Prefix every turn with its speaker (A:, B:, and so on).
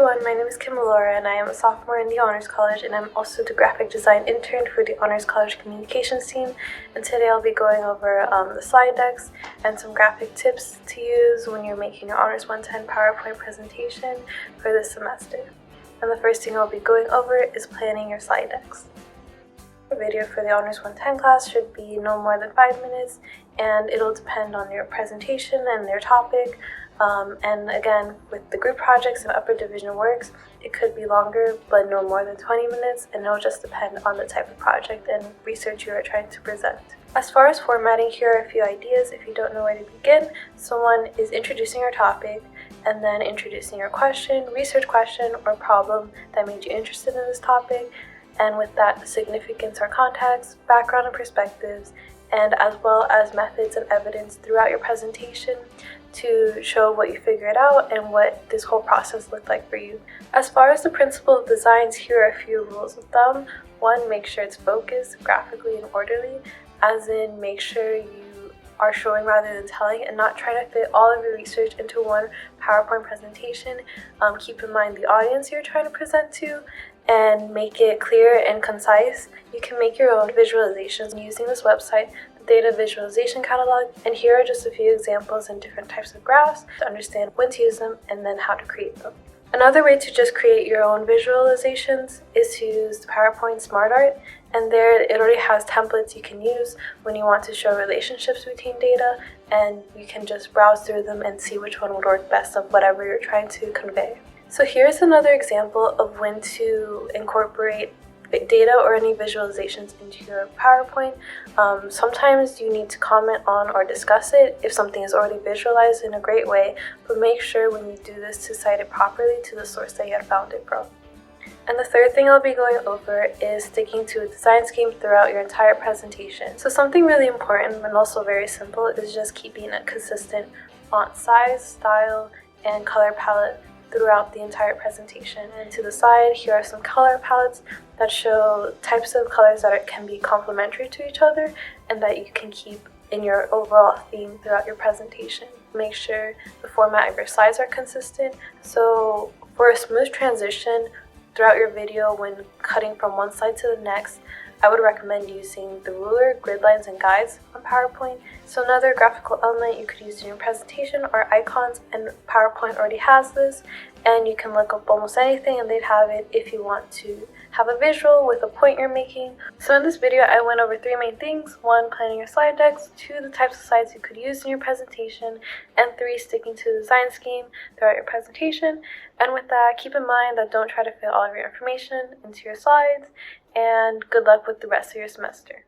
A: everyone, my name is Kim Laura and I am a sophomore in the Honors College, and I'm also the graphic design intern for the Honors College communications team. And today I'll be going over the slide decks and some graphic tips to use when you're making your Honors 110 PowerPoint presentation for this semester. And the first thing I'll be going over is planning your slide decks. The video for the Honors 110 class should be no more than 5 minutes, and it'll depend on your presentation and their topic. And again, with the group projects and upper division works, it could be longer, but no more than 20 minutes, and it'll just depend on the type of project and research you are trying to present. As far as formatting, here are a few ideas if you don't know where to begin. So one is introducing your topic, and then introducing your question, research question, or problem that made you interested in this topic, and with that, the significance or context, background and perspectives, and as well as methods and evidence throughout your presentation to show what you figured out and what this whole process looked like for you. As far as the principle of designs, here are a few rules of thumb. One, make sure it's focused, graphically and orderly, as in make sure you are showing rather than telling, and not try to fit all of your research into one PowerPoint presentation. Keep in mind the audience you're trying to present to, and make it clear and concise. You can make your own visualizations using this website, the Data Visualization Catalog, and here are just a few examples and different types of graphs to understand when to use them and then how to create them. Another way to just create your own visualizations is to use the PowerPoint Smart Art, and there it already has templates you can use when you want to show relationships between data, and you can just browse through them and see which one would work best of whatever you're trying to convey. So here's another example of when to incorporate data or any visualizations into your PowerPoint. Sometimes you need to comment on or discuss it if something is already visualized in a great way, but make sure when you do this to cite it properly to the source that you had found it from. And the third thing I'll be going over is sticking to a design scheme throughout your entire presentation. So something really important and also very simple is just keeping a consistent font size, style, and color palette throughout the entire presentation. And to the side, here are some color palettes that show types of colors that can be complementary to each other and that you can keep in your overall theme throughout your presentation. Make sure the format of your slides are consistent. So for a smooth transition throughout your video when cutting from one slide to the next, I would recommend using the ruler, grid lines, and guides on PowerPoint. So another graphical element you could use in your presentation are icons, and PowerPoint already has this, and you can look up almost anything and they'd have it if you want to have a visual with a point you're making. So in this video, I went over 3 main things. 1, planning your slide decks. 2, the types of slides you could use in your presentation. And 3, sticking to the design scheme throughout your presentation. And with that, keep in mind that don't try to fit all of your information into your slides, and good luck with the rest of your semester.